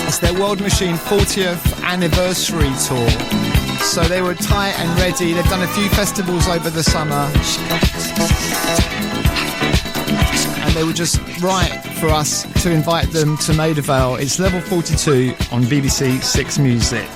It's their World Machine 40th anniversary tour. So they were tight and ready. They've done a few festivals over the summer. And they were just right for us to invite them to Maida Vale. It's Level 42 on BBC Six Music.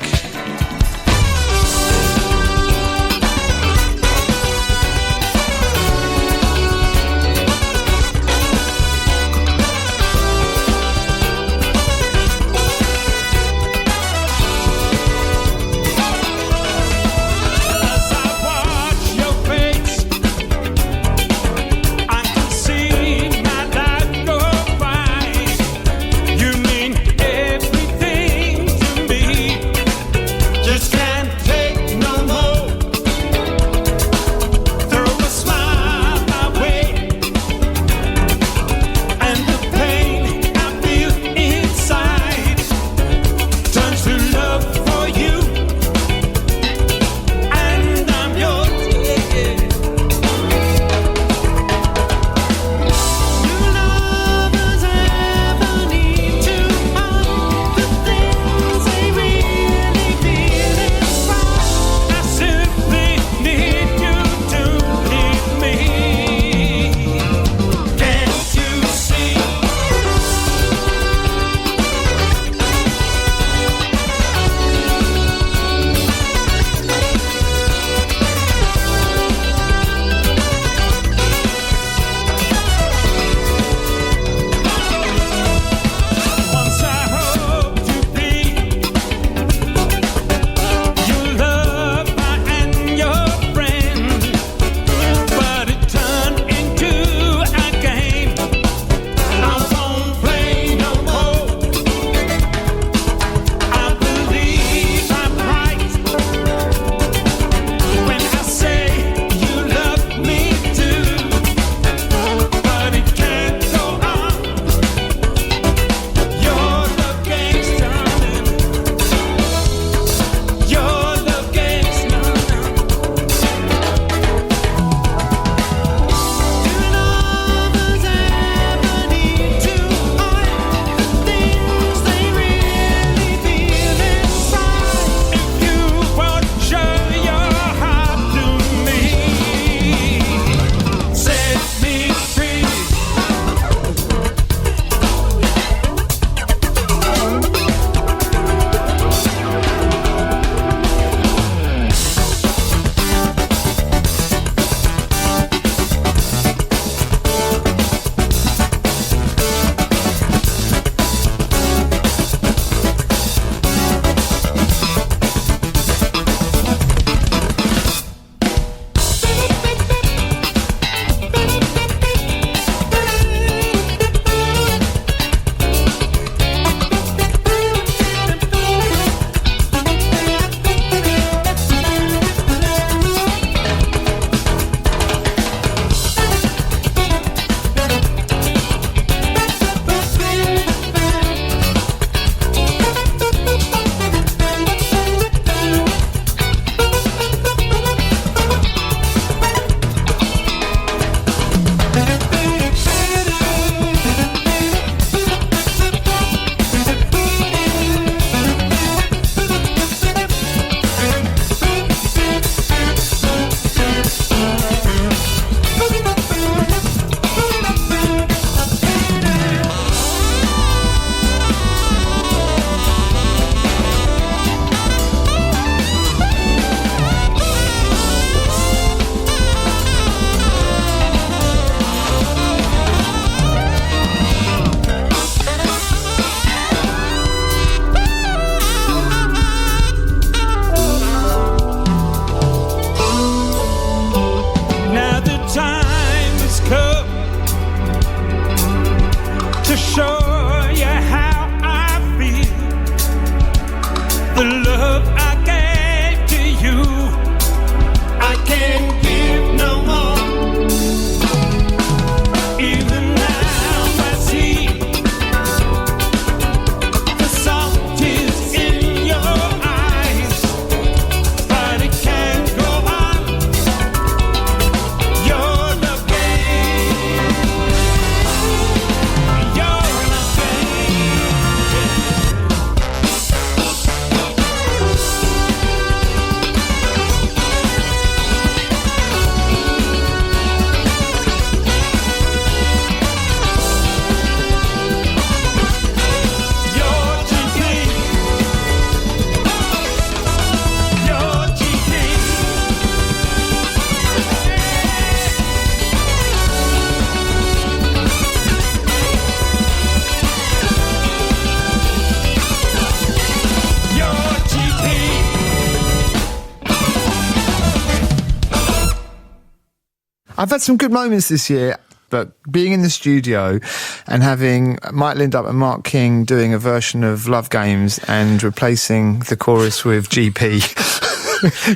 I've had some good moments this year. But being in the studio and having Mike Lindup and Mark King doing a version of Love Games and replacing the chorus with GP.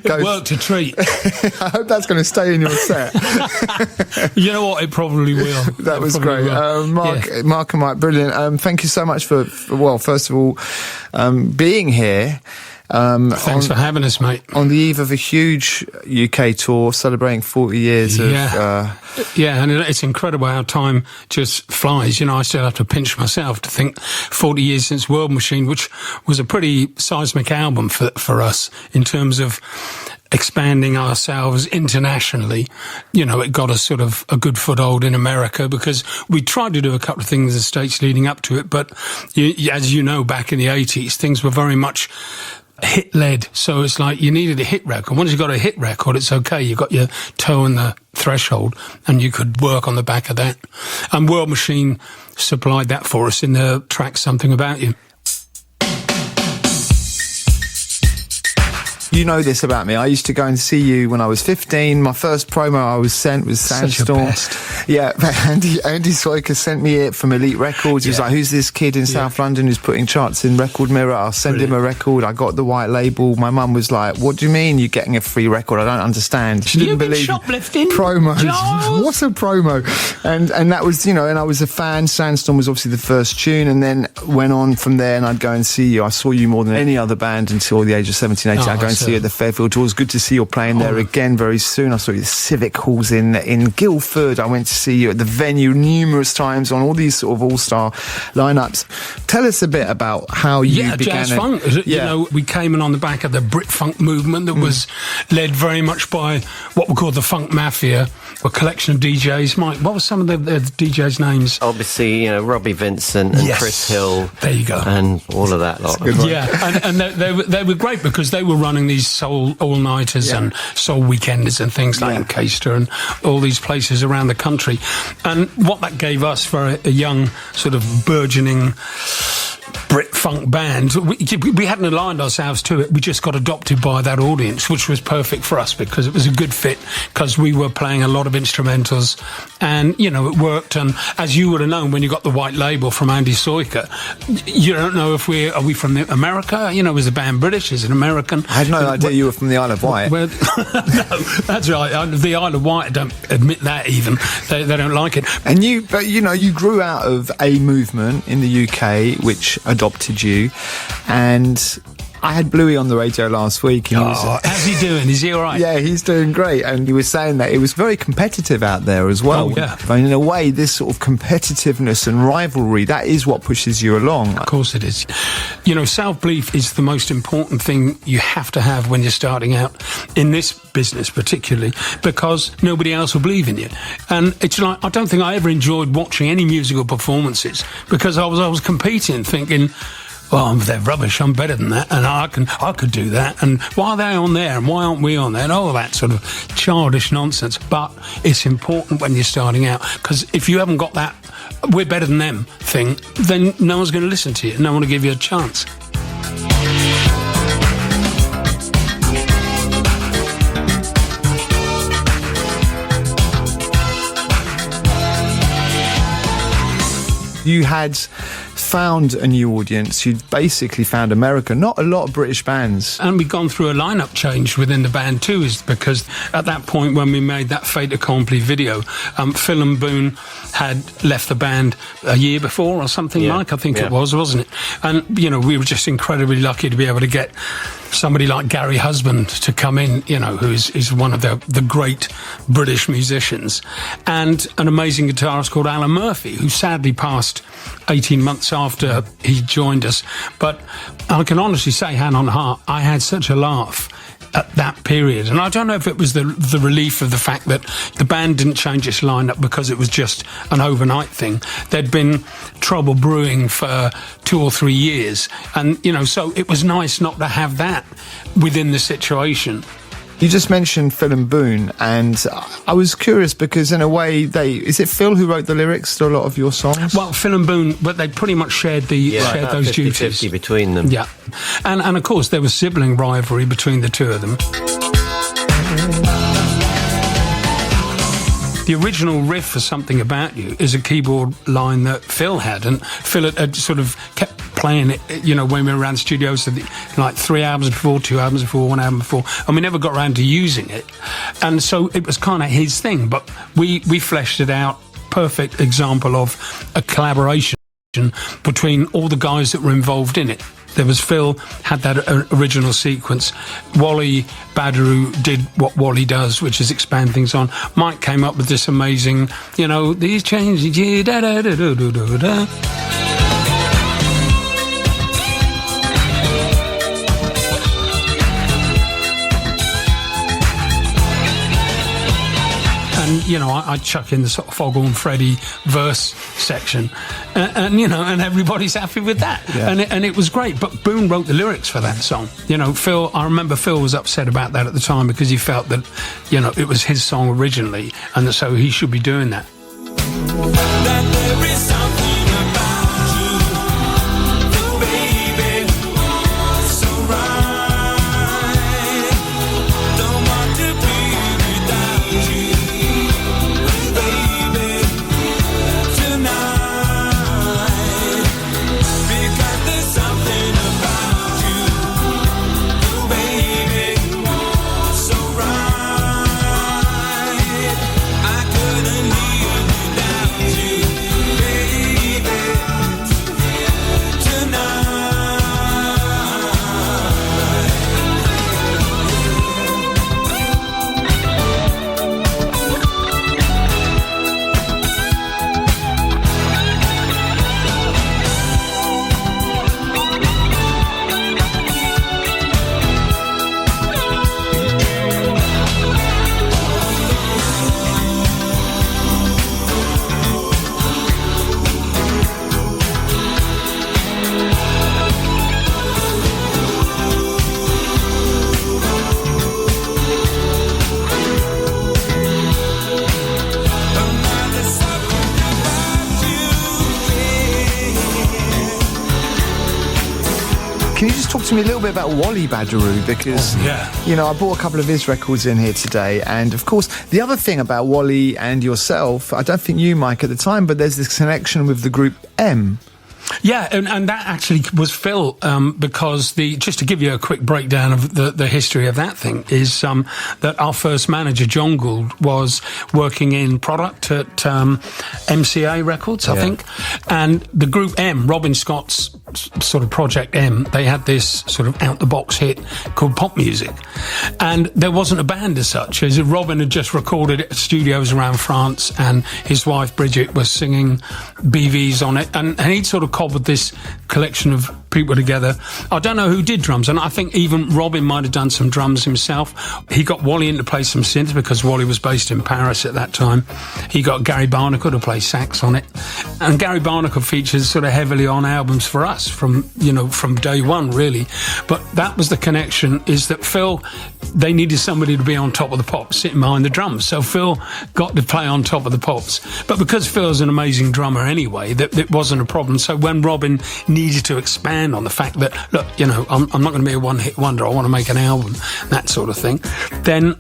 It worked a treat. I hope that's going to stay in your set. You know what? It probably will. That was great. Mark and Mike, brilliant. Thank you so much for first of all, being here. Thanks for having us, mate. On the eve of a huge UK tour celebrating 40 years of... and it's incredible how time just flies. You know, I still have to pinch myself to think 40 years since World Machine, which was a pretty seismic album for us in terms of expanding ourselves internationally. You know, it got us sort of a good foothold in America because we tried to do a couple of things in the States leading up to it, but as you know, back in the 80s, things were very much hit-led, so it's like you needed a hit record. Once you got a hit record, it's okay. You got your toe on the threshold, and you could work on the back of that. And World Machine supplied that for us in the track "Something About You." You know this about me. I used to go and see you when I was 15. My first promo I was sent was Sandstorm. Yeah, Andy Soika sent me it from Elite Records. He was like, who's this kid in South London who's putting charts in Record Mirror? I'll send him a record. I got the white label. My mum was like, what do you mean you're getting a free record? I don't understand. She didn't believe shoplifting promos. What's a promo? And that was, you know, and I was a fan. Sandstorm was obviously the first tune, and then went on from there, and I'd go and see you. I saw you more than any other band until the age of 17, 18. I'd go and see you at the Fairfield Tours. Good to see you're playing there again very soon. I saw you at the Civic Halls in Guildford. I went to see you at the venue numerous times on all these sort of all-star lineups. Tell us a bit about how you began. Jazz funk. You know, we came in on the back of the BRITFUNK movement that was led very much by what we call the Funk Mafia, a collection of DJs. Mike, what were some of the DJs' names? Obviously, you know, Robbie Vincent and Chris Hill. There you go. And all of that lot. Yeah, and they were great because they were running these soul all-nighters and soul weekenders and things like Encastre and all these places around the country. And what that gave us for a young sort of burgeoning Brit-funk band, we hadn't aligned ourselves to it. We just got adopted by that audience, which was perfect for us because it was a good fit, because we were playing a lot of instrumentals and, you know, it worked. And as you would have known when you got the white label from Andy Soika, you don't know if are we from America? You know, is the band British? Is it American? I had no idea you were from the Isle of Wight. No, that's right. The Isle of Wight don't admit that even. They don't like it. And you grew out of a movement in the UK which adopted you, and I had Bluey on the radio last week. And how's he doing? Is he all right? Yeah, he's doing great. And he was saying that it was very competitive out there as well. Oh, yeah. But in a way, this sort of competitiveness and rivalry, that is what pushes you along. Of course it is. You know, self-belief is the most important thing you have to have when you're starting out in this business, particularly, because nobody else will believe in you. And it's like, I don't think I ever enjoyed watching any musical performances because I was competing, thinking, well, they're rubbish, I'm better than that, and I could do that, and why are they on there, and why aren't we on there, and all that sort of childish nonsense. But it's important when you're starting out, because if you haven't got that we're better than them thing, then no one's going to listen to you, no one will give you a chance. You had found a new audience. You'd basically found America, not a lot of British bands. And we'd gone through a lineup change within the band too, is because at that point when we made that Fait Accompli video, Phil and Boone had left the band a year before or something like, I think it was, wasn't it? And, you know, we were just incredibly lucky to be able to get somebody like Gary Husband to come in, you know, who is one of the great British musicians, and an amazing guitarist called Alan Murphy, who sadly passed 18 months after he joined us. But I can honestly say, hand on heart, I had such a laugh at that period. And I don't know if it was the relief of the fact that the band didn't change its lineup because it was just an overnight thing. There'd been trouble brewing for 2 or 3 years. And, you know, so it was nice not to have that within the situation. You just mentioned Phil and Boone, and I was curious because in a way, is it Phil who wrote the lyrics to a lot of your songs? Well, Phil and Boone, but they pretty much shared those 50-50 duties. 50 between them. Yeah. And of course, there was sibling rivalry between the two of them. the original riff for Something About You is a keyboard line that Phil had, and Phil had sort of kept playing it, you know, when we were around studios, so like 3 albums before, 2 albums before, 1 album before, and we never got around to using it. And so it was kind of his thing, but we fleshed it out. Perfect example of a collaboration between all the guys that were involved in it. There was Phil, had that original sequence. Wally Badarou did what Wally does, which is expand things on. Mike came up with this amazing, you know, these changes, da da da da da da da. And, you know, I chuck in the sort of Foghorn Freddy verse section, and you know, and everybody's happy with that. Yeah. And it was great. But Boone wrote the lyrics for that song. You know, Phil, I remember Phil was upset about that at the time because he felt that, you know, it was his song originally, and so he should be doing that. That there is something about you, baby, so right. Don't want to be without you, baby, tonight. Because there's something about you, baby, so right. I couldn't live without you, baby, tonight. Can you just talk to me a little bit about Wally Badarou? Because, you know, I bought a couple of his records in here today. And, of course, the other thing about Wally and yourself, I don't think you, Mike, at the time, but there's this connection with the group M. Yeah, and that actually was Phil, because just to give you a quick breakdown of the history of that thing, is that our first manager, John Gould, was working in product at MCA Records, I think, and the group M, Robin Scott's sort of Project M, they had this sort of out-the-box hit called Pop Music, and there wasn't a band as such, as Robin had just recorded it at studios around France, and his wife Bridget was singing BVs on it, and he'd sort of cobbled this collection of people together. I don't know who did drums, and I think even Robin might have done some drums himself. He got Wally in to play some synths because Wally was based in Paris at that time. He got Gary Barnacle to play sax on it, and Gary Barnacle features sort of heavily on albums for us from day one, really. But that was the connection, is that Phil, they needed somebody to be on top of the pops, sitting behind the drums, so Phil got to play on top of the pops. But because Phil's an amazing drummer anyway, that wasn't a problem. So when Robin needed to expand on the fact that, look, you know, I'm not going to be a one-hit wonder, I want to make an album, that sort of thing, then,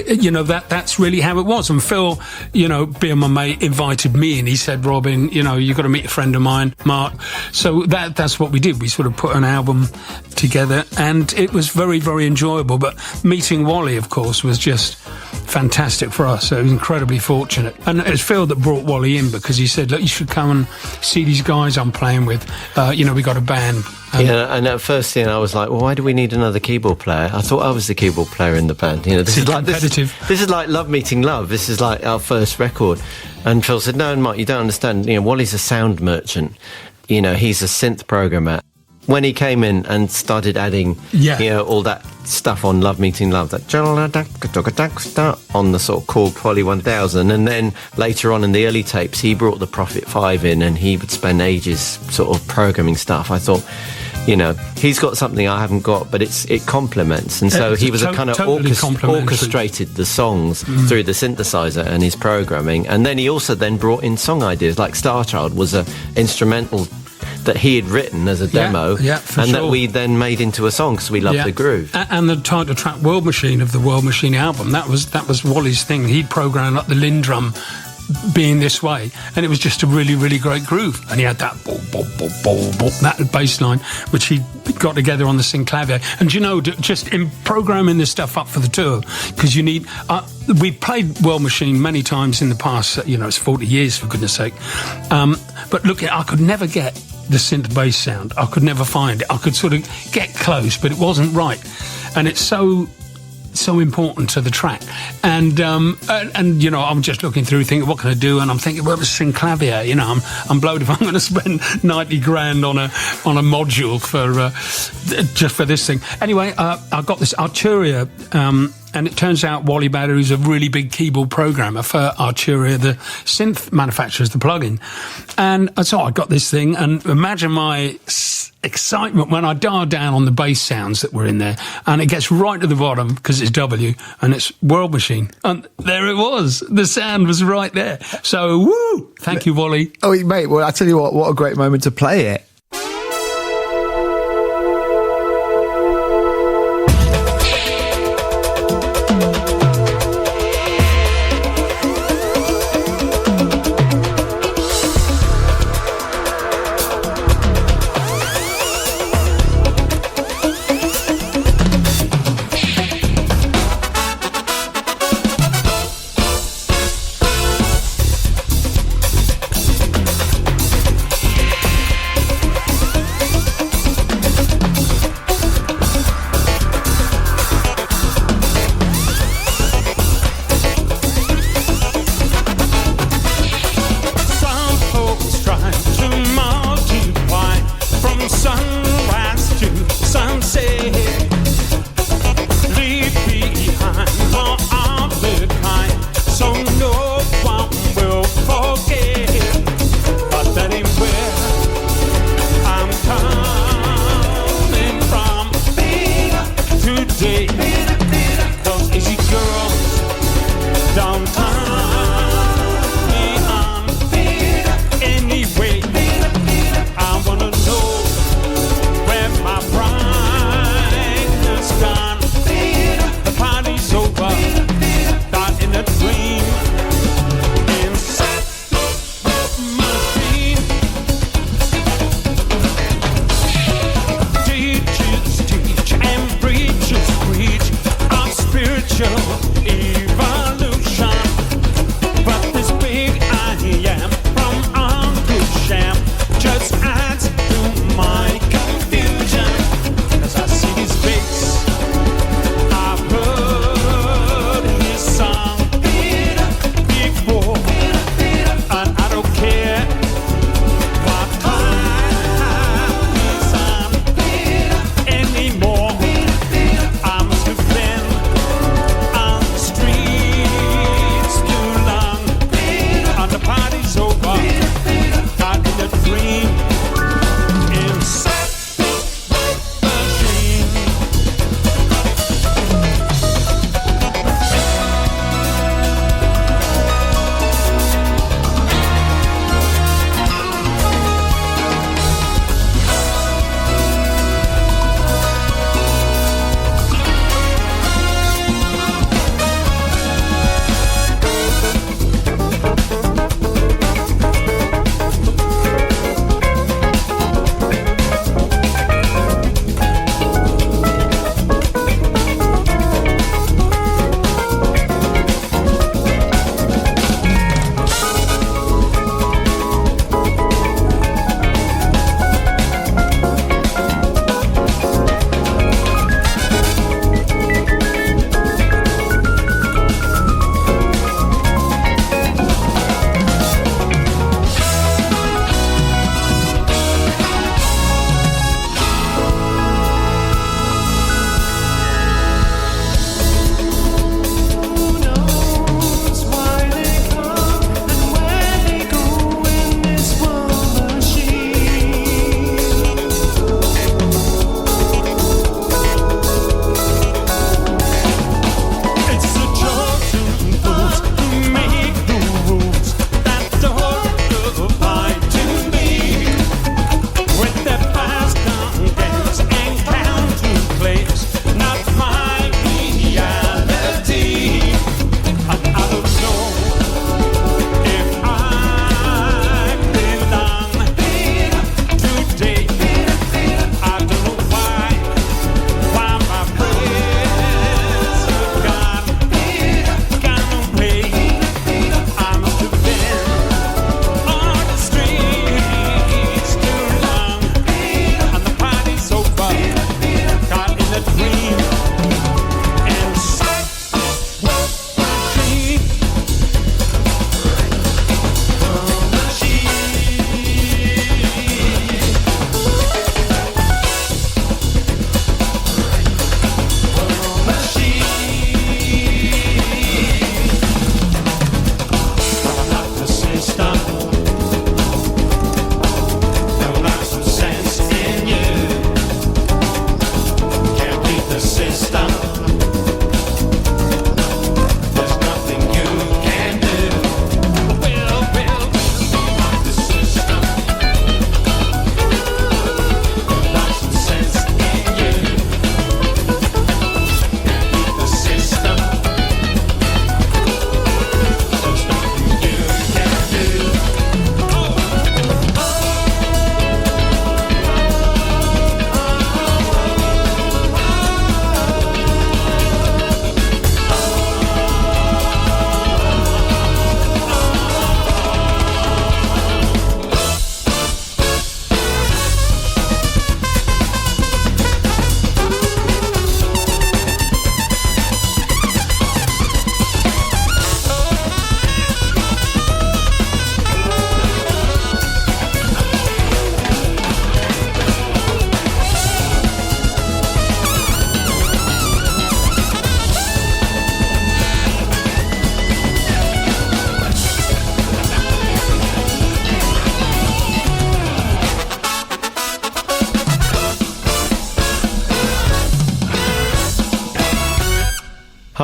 you know, that's really how it was. And Phil, you know, being my mate, invited me, and he said, Robin, you know, you've got to meet a friend of mine, Mark. So that's what we did. We sort of put an album together, and it was very, very enjoyable. But meeting Wally, of course, was just fantastic for us. So incredibly fortunate. And it was Phil that brought Wally in, because he said, look, you should come and see these guys I'm playing with. You know, we got a band. And at first, you know, I was like, well, why do we need another keyboard player? I thought I was the keyboard player in the band. You know, this is like competitive. This is like Love Meeting Love. This is like our first record. And Phil said, no, Mark, you don't understand. You know, Wally's a sound merchant. You know, he's a synth programmer. When he came in and started adding, you know, all that stuff on Love Meeting Love, that on the sort of Korg Poly 1000, and then later on in the early tapes, he brought the Prophet 5 in, and he would spend ages sort of programming stuff. I thought, you know, he's got something I haven't got, but it complements. And so he was a kind of orchestrated the songs through the synthesizer and his programming. And then he also then brought in song ideas, like Star Child was an instrumental that he had written as a demo, that we then made into a song because we loved the groove. And the title track World Machine of the World Machine album, that was Wally's thing. He'd programmed up the Lindrum being this way, and it was just a really, really great groove. And he had that that bass line, which he got together on the synclavier. And you know, just in programming this stuff up for the tour, because you need... we played World Machine many times in the past, you know, it's 40 years, for goodness sake. But look, I could never get the synth bass sound. I could never find it. I could sort of get close, but it wasn't right. And it's so important to the track, and you know, I'm just looking through thinking, what can I do? And I'm thinking, well, it's synclavier, you know, I'm blowed if I'm going to spend 90 grand on a module for just for this thing. Anyway, I got this Arturia, and it turns out Wally Badarou is a really big keyboard programmer for Arturia, the synth manufacturers, the plugin. And so I got this thing, and imagine my excitement when I dialed down on the bass sounds that were in there, and it gets right to the bottom because it's W and it's World Machine, and there it was. The sound was right there. So woo! Thank you, Wally. Oh, mate. Well, I tell you what a great moment to play it.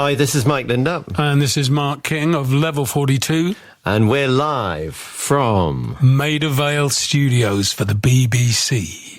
Hi, this is Mike Lindup. And this is Mark King of Level 42. And we're live from Maida Vale Studios for the BBC.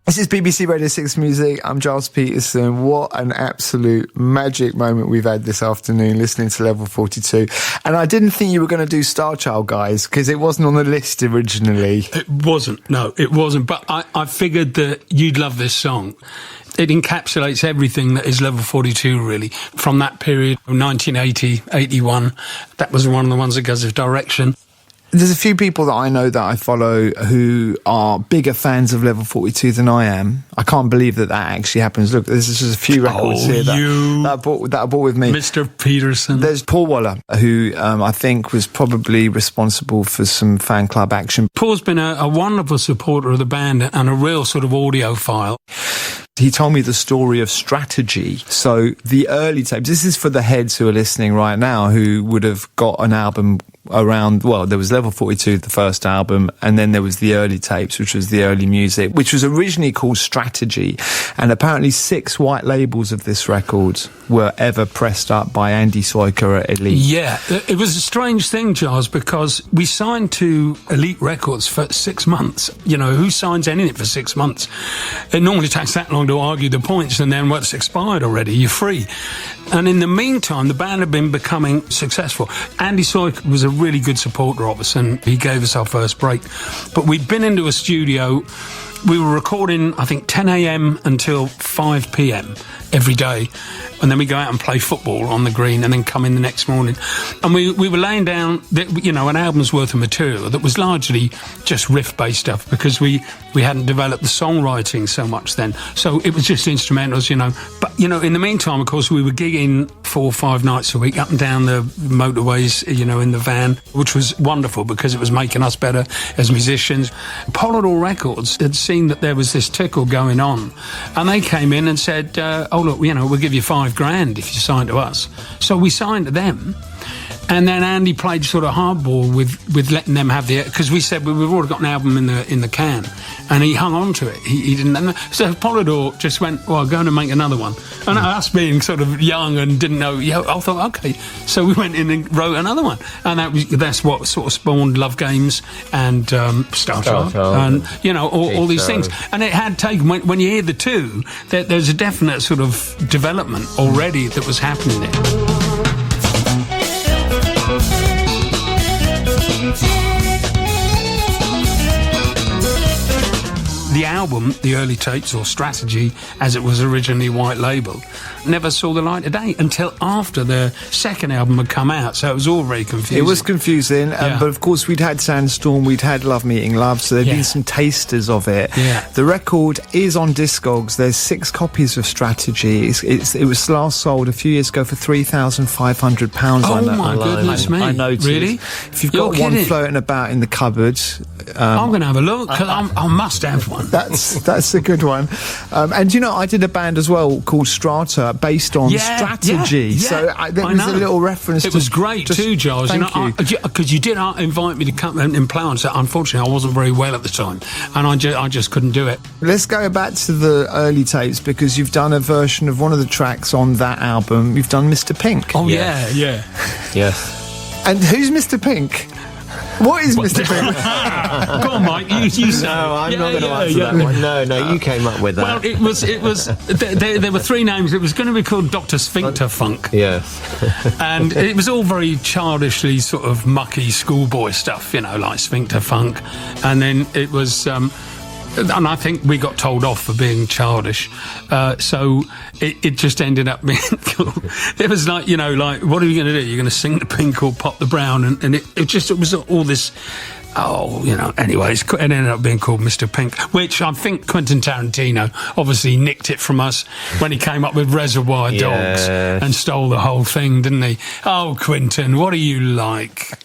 This is BBC Radio 6 Music. I'm Giles Peterson. What an absolute magic moment we've had this afternoon listening to Level 42. And I didn't think you were going to do Star Child, guys, because it wasn't on the list originally. It wasn't. No, it wasn't. But I figured that you'd love this song. It encapsulates everything that is Level 42, really, from that period, 1980, 81. That was one of the ones that goes with Direction. There's a few people that I know that I follow who are bigger fans of Level 42 than I am. I can't believe that actually happens. Look, there's just a few records here that I bought with me. Mr. Peterson. There's Paul Waller, who I think was probably responsible for some fan club action. Paul's been a wonderful supporter of the band and a real sort of audiophile. He told me the story of Strategy. So the early tapes, this is for the heads who are listening right now, who would have got an album around, well, there was Level 42, the first album, and then there was the early tapes, which was the early music, which was originally called Strategy. And apparently 6 white labels of this record were ever pressed up by Andy Soiker at Elite. Yeah, it was a strange thing, Giles, because we signed to Elite Records for 6 months. You know, who signs anything for 6 months? It normally takes that long to argue the points, and then it's expired already, you're free. And in the meantime, the band had been becoming successful. Andy Soiker was a really good supporter of us, and he gave us our first break. But we'd been into a studio. We were recording, I think, 10 a.m. until 5 p.m. every day. And then we go out and play football on the green and then come in the next morning. And we were laying down, an album's worth of material that was largely just riff-based stuff because we hadn't developed the songwriting so much then. So it was just instrumentals, But, in the meantime, of course, we were gigging 4 or 5 nights a week up and down the motorways, in the van, which was wonderful because it was making us better as musicians. Polydor Records had seen that there was this tickle going on. And they came in and said, look, we'll give you $5,000 if you sign to us. So we signed to them. And then Andy played sort of hardball with letting them have because we said we've already got an album in the can, and he hung on to it. He didn't. So Polydor just went, well, go and make another one. And us being sort of young and didn't know, I thought, okay. So we went in and wrote another one, and that's what sort of spawned Love Games and Star Child, and all these things. And it had taken when you hear the two, there's a definite sort of development already that was happening there. The album, the early tapes or Strategy, as it was originally white label, never saw the light of day until after the second album had come out. So it was all very confusing. It was confusing, but of course we'd had Sandstorm, we'd had Love Meeting Love, so there'd been some tasters of it. Yeah. The record is on Discogs. There's 6 copies of Strategy. It was last sold a few years ago for £3,500. Oh my goodness me! I noticed. Really? If you've got one floating about in the cupboard, I'm going to have a look because I must have one. That's a good one. And I did a band as well called Strata based on Strategy. So there was a little reference. It was great too, Giles. Because you did invite me to come and play on. So unfortunately, I wasn't very well at the time, and I just couldn't do it. Let's go back to the early tapes because you've done a version of one of the tracks on that album. You've done Mr. Pink. Oh yeah. Yes. And who's Mr. Pink? What is Mr. Pink? Go on, Mike. You say. No, I'm not going to answer that one. No, you came up with that. Well, it was. There were 3 names. It was going to be called Dr. Sphincter Funk. Yes. And it was all very childishly sort of mucky schoolboy stuff, like Sphincter Funk. And then it was. And I think we got told off for being childish. So it just ended up being cool. It was like, what are you going to do? You're going to sing the Pink or pop the Brown? And it was all this... anyways, it ended up being called Mr. Pink, which I think Quentin Tarantino obviously nicked it from us when he came up with Reservoir Dogs and stole the whole thing, didn't he? Oh, Quentin, what are you like?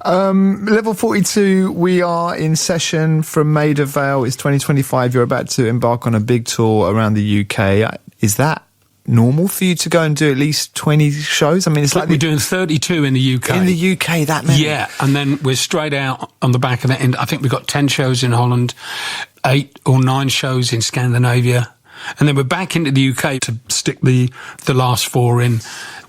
Level 42, we are in session from Maida Vale. It's 2025. You're about to embark on a big tour around the UK. Is that normal for you to go and do at least 20 shows? I mean, it's like we're doing 32 in the UK. In the UK, that many? Yeah, and then we're straight out on the back of that. And I think we've got 10 shows in Holland, 8 or 9 shows in Scandinavia. And then we're back into the UK to stick the last 4 in.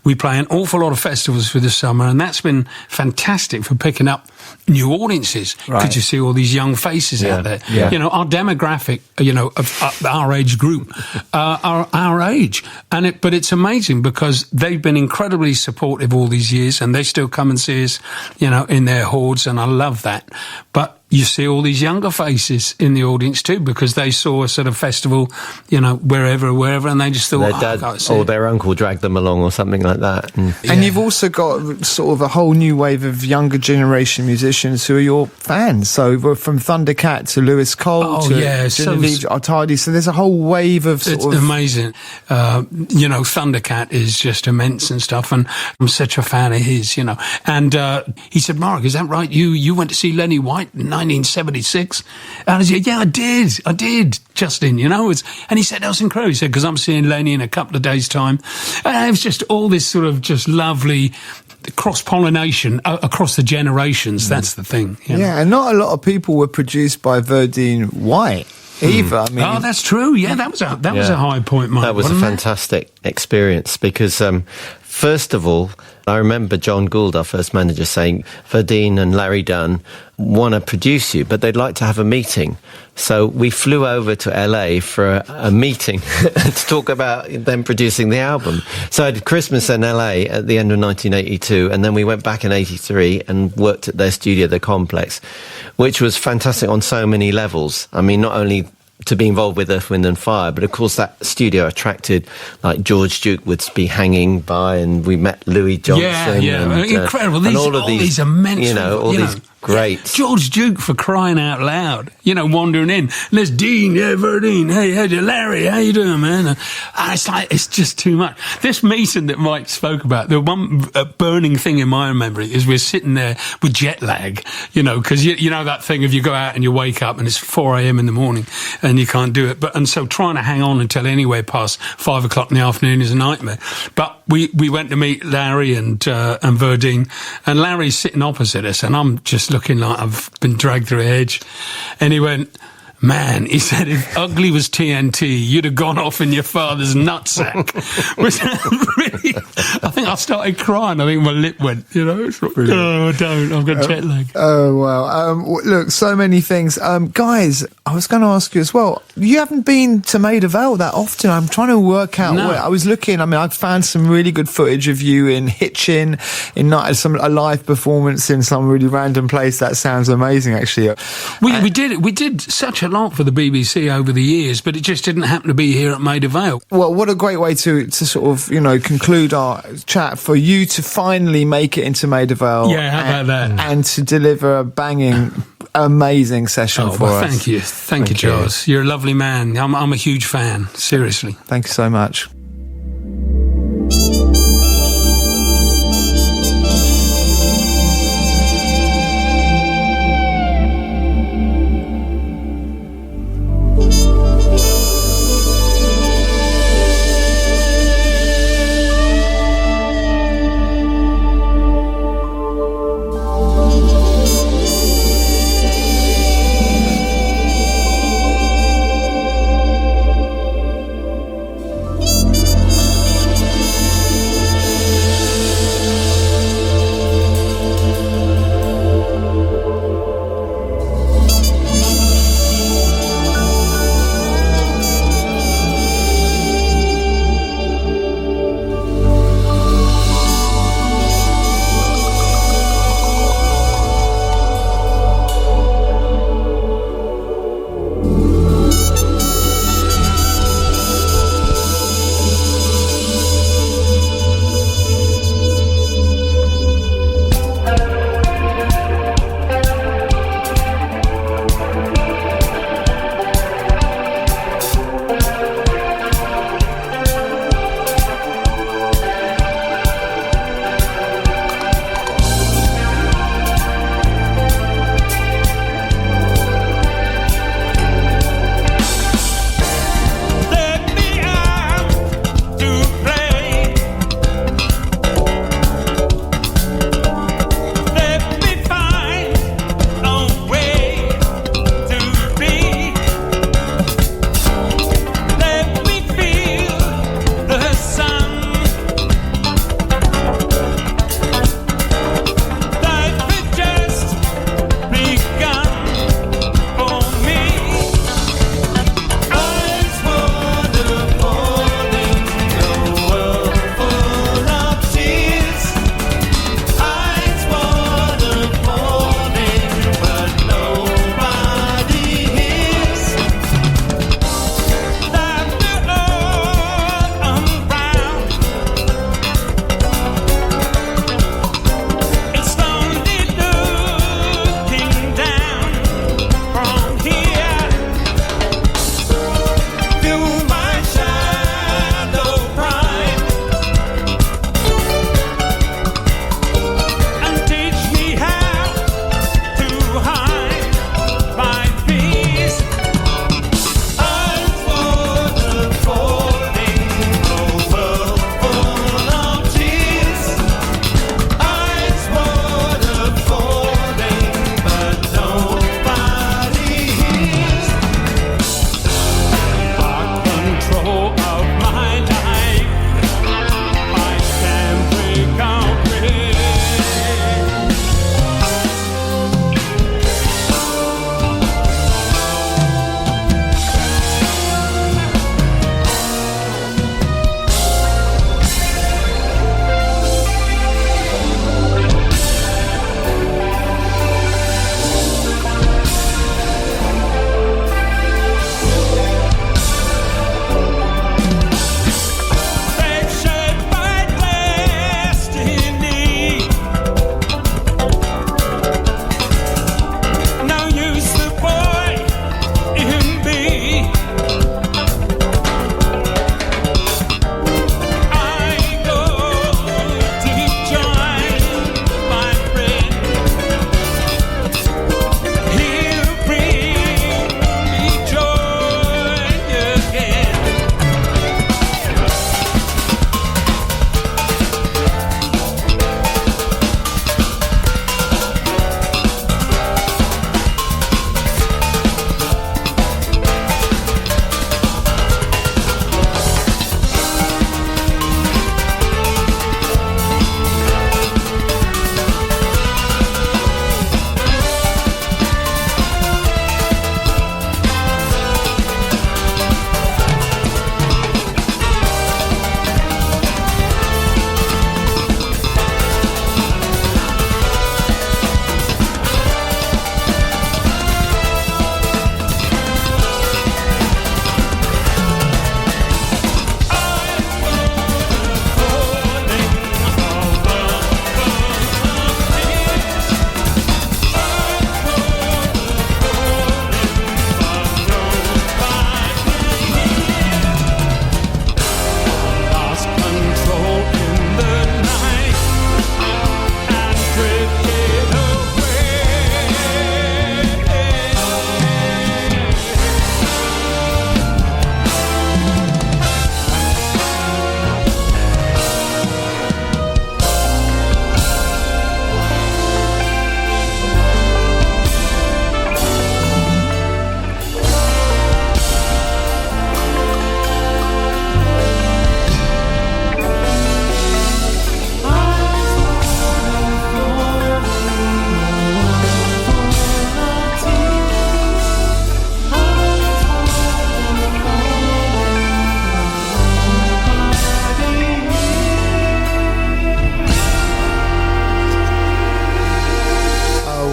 We play an awful lot of festivals for the summer, and that's been fantastic for picking up new audiences. Because you see all these young faces out there. Yeah. You know, our demographic, you know, of our age group are our age. But it's amazing because they've been incredibly supportive all these years, and they still come and see us, you know, in their hordes, and I love that. But you see all these younger faces in the audience too, because they saw us at a festival, you know, wherever, and they just thought, their dad or their uncle dragged them along or something like that. And you've also got sort of a whole new wave of younger generation musicians who are your fans. So we're from Thundercat to Lewis Cole to Genevieve Artadi. So there's a whole wave of It's amazing. You know, Thundercat is just immense and stuff, and I'm such a fan of his, you know. And he said, Mark, is that right? You went to see Lenny White in 1976? And I said, yeah, I did, Justin, you know. And he said, that was incredible. He said, because I'm seeing Lenny in a couple of days' time. And it was just all this sort of just lovely cross-pollination across the generations. That's the thing. You know? Yeah, and not a lot of people were produced by Verdine White either. I mean, that's true. Yeah, that was a high point, Mike. That was a fantastic experience because, first of all, I remember John Gould, our first manager, saying Verdine and Larry Dunn want to produce you, but they'd like to have a meeting. So we flew over to LA for a meeting to talk about them producing the album. So I did Christmas in LA at the end of 1982, and then we went back in 83 and worked at their studio, the Complex, which was fantastic on so many levels. I mean, not only to be involved with Earth, Wind and Fire, but of course that studio attracted, like, George Duke would be hanging by, and we met Louis Johnson. And, incredible. And all these immense, you know, all these great. George Duke, for crying out loud, you know, wandering in. And there's Dean, Verdine, hey, Larry, how you doing, man? And it's like, it's just too much. This meeting that Mike spoke about, the one burning thing in my memory is we're sitting there with jet lag, you know, because you know that thing of you go out and you wake up and it's 4 a.m. in the morning and you can't do it. And so trying to hang on until anywhere past 5 o'clock in the afternoon is a nightmare. But we went to meet Larry and Verdine, and Larry's sitting opposite us, and I'm just looking like I've been dragged through a hedge. And he went, man, he said, if Ugly was TNT, you'd have gone off in your father's nutsack. Which really, I think I started crying. I think my lip went, you know. It's like, oh, don't. I've got jet lag. Oh, wow. Look, so many things. Guys, I was going to ask you as well, you haven't been to Maida Vale that often. I'm trying to work out where. I was looking, I mean, I found some really good footage of you in Hitchin, a live performance in some really random place. That sounds amazing, actually. We did such a lot for the BBC over the years, but it just didn't happen to be here at Maida Vale. Well, what a great way to sort of, you know, conclude our chat, for you to finally make it into Maida Vale. Yeah, how about that? And to deliver a banging, amazing session for us. Thank you. Thank you, Charles. You're a lovely man. I'm a huge fan, seriously. Thank you so much.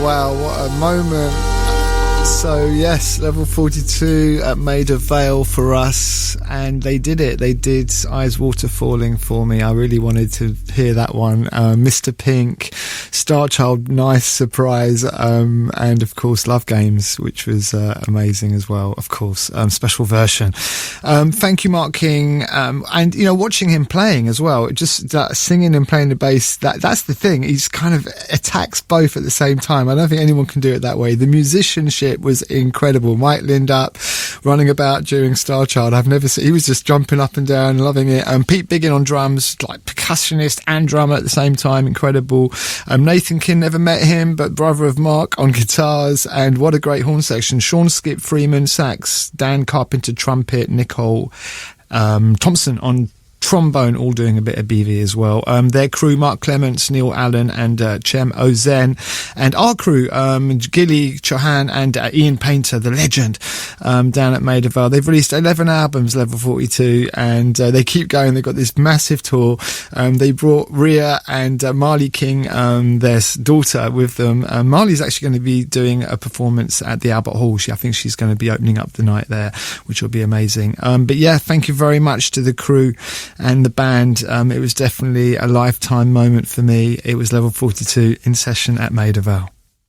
wow, what a moment. So yes, level 42 at Maida Vale for us, and they did it. They did Eyes Water Falling for me. I really wanted to hear that one. Mr. Pink, Star Child, nice surprise, and of course Love Games, which was amazing as well. Of course, special version. Thank you, Mark King, and you know, watching him playing as well, just that singing and playing the bass. That's the thing. He's kind of attacks both at the same time. I don't think anyone can do it that way. The musicianship was incredible. Mike Lindup running about during Star Child. I've never seen. He was just jumping up and down, loving it. Pete Biggin on drums, like percussionist and drummer at the same time, incredible. Nathan King, never met him, but brother of Mark, on guitars, and what a great horn section. Sean Skip Freeman sax, Dan Carpenter trumpet, Nicole Thompson on trombone, all doing a bit of BV as well. Their crew, Mark Clements, Neil Allen and Chem Ozen, and our crew, Gilles Chohan and Ian Painter, the legend, down at Maida Vale. They've released 11 albums, level 42, and they keep going. They've got this massive tour. They brought Rhea and Marley King, their daughter, with them. Marley's actually going to be doing a performance at the Albert Hall. I think she's going to be opening up the night there, which will be amazing. But yeah, thank you very much to the crew and the band. It was definitely a lifetime moment for me. It was level 42 in session at Maida Vale.